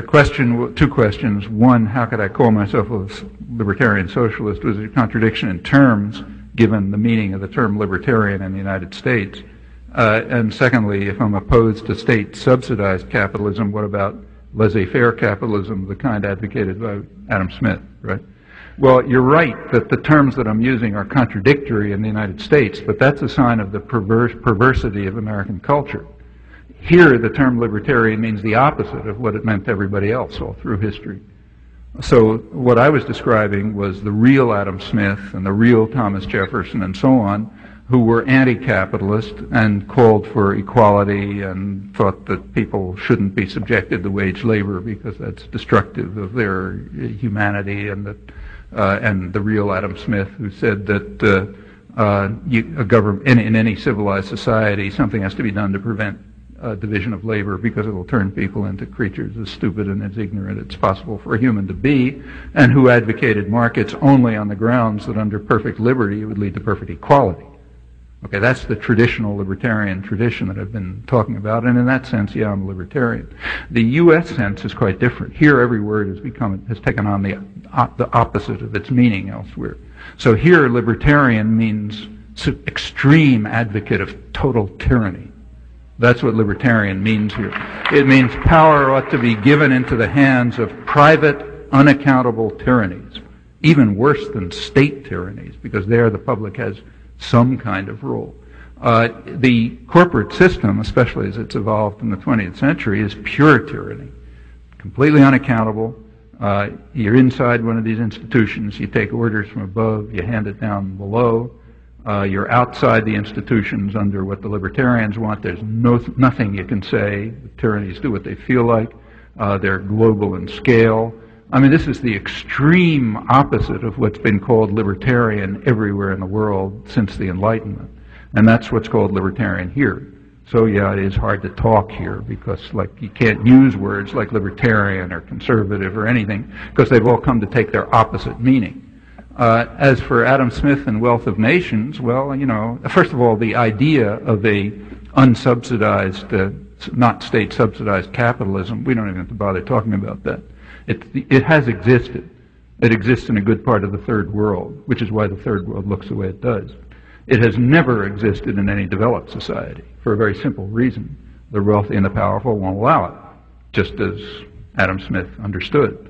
the question, two questions. One, how could I call myself a libertarian socialist? Was it a contradiction in terms, given the meaning of the term libertarian in the United States? And secondly, if I'm opposed to state-subsidized capitalism, what about laissez-faire capitalism, the kind advocated by Adam Smith, right? Well, you're right that the terms that I'm using are contradictory in the United States, but that's a sign of the perversity of American culture. Here, the term libertarian means the opposite of what it meant to everybody else all through history. So what I was describing was the real Adam Smith and the real Thomas Jefferson and so on, who were anti-capitalist and called for equality and thought that people shouldn't be subjected to wage labor because that's destructive of their humanity, and that and the real Adam Smith, who said that a government in any civilized society, something has to be done to prevent division of labor because it will turn people into creatures as stupid and as ignorant as it's possible for a human to be, and who advocated markets only on the grounds that under perfect liberty it would lead to perfect equality. Okay, that's the traditional libertarian tradition that I've been talking about, and in that sense, yeah, I'm a libertarian. The U.S. sense is quite different. Here, every word has taken on the opposite of its meaning elsewhere. So here, libertarian means extreme advocate of total tyranny. That's what libertarian means here. It means power ought to be given into the hands of private, unaccountable tyrannies, even worse than state tyrannies, because there the public has some kind of role. The corporate system, especially as it's evolved in the 20th century, is pure tyranny, completely unaccountable. You're inside one of these institutions, you take orders from above, you hand it down below. You're outside the institutions under what the libertarians want. There's nothing you can say. The tyrannies do what they feel like. They're global in scale. I mean, this is the extreme opposite of what's been called libertarian everywhere in the world since the Enlightenment. And that's what's called libertarian here. So yeah, it is hard to talk here because you can't use words like libertarian or conservative or anything because they've all come to take their opposite meaning. As for Adam Smith and Wealth of Nations, well, first of all, the idea of a unsubsidized, not state-subsidized capitalism, we don't even have to bother talking about that. It has existed. It exists in a good part of the third world, which is why the third world looks the way it does. It has never existed in any developed society for a very simple reason. The wealthy and the powerful won't allow it, just as Adam Smith understood.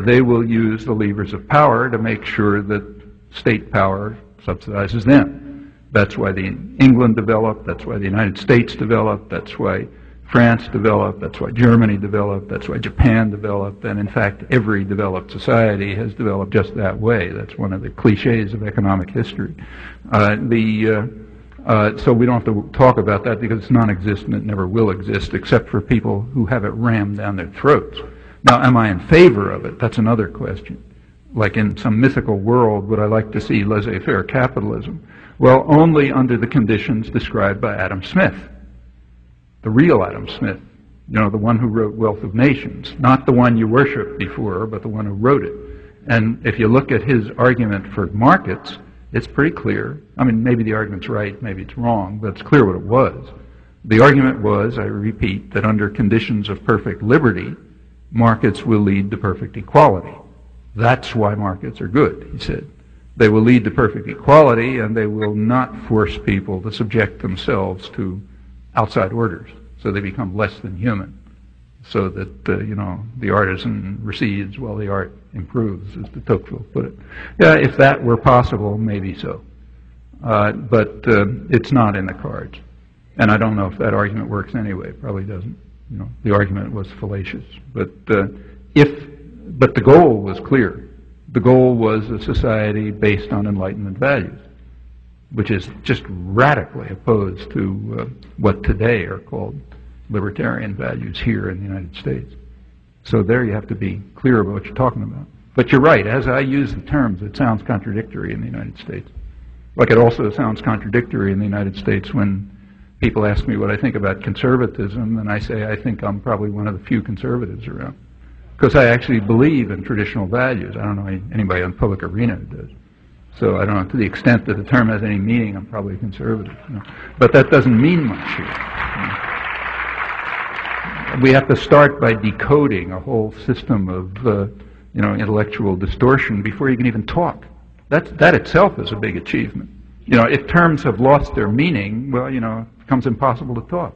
They will use the levers of power to make sure that state power subsidizes them. That's why England developed, that's why the United States developed, that's why France developed, that's why Germany developed, that's why Japan developed, and in fact every developed society has developed just that way. That's one of the cliches of economic history. So we don't have to talk about that because it's non-existent, it never will exist, except for people who have it rammed down their throats. Now, am I in favor of it? That's another question. Like in some mythical world, would I like to see laissez-faire capitalism? Well, only under the conditions described by Adam Smith. The real Adam Smith, the one who wrote Wealth of Nations, not the one you worshipped before, but the one who wrote it. And if you look at his argument for markets, it's pretty clear. I mean, maybe the argument's right, maybe it's wrong, but it's clear what it was. The argument was, I repeat, that under conditions of perfect liberty, markets will lead to perfect equality. That's why markets are good, he said. They will lead to perfect equality, and they will not force people to subject themselves to outside orders, so they become less than human, so that, the artisan recedes while the art improves, as de Tocqueville put it. Yeah, if that were possible, maybe so. But it's not in the cards. And I don't know if that argument works anyway. It probably doesn't. The argument was fallacious. But the goal was clear. The goal was a society based on Enlightenment values, which is just radically opposed to what today are called libertarian values here in the United States. So there you have to be clear about what you're talking about. But you're right, as I use the terms, it sounds contradictory in the United States. Like it also sounds contradictory in the United States when people ask me what I think about conservatism, and I say I think I'm probably one of the few conservatives around. Because I actually believe in traditional values. I don't know anybody in the public arena who does. So I don't know, to the extent that the term has any meaning, I'm probably a conservative. But that doesn't mean much here. we have to start by decoding a whole system of intellectual distortion before you can even talk. That itself is a big achievement. If terms have lost their meaning, well, it becomes impossible to talk.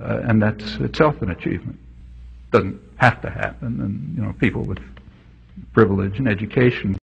And that's itself an achievement. Doesn't have to happen, and people with privilege and education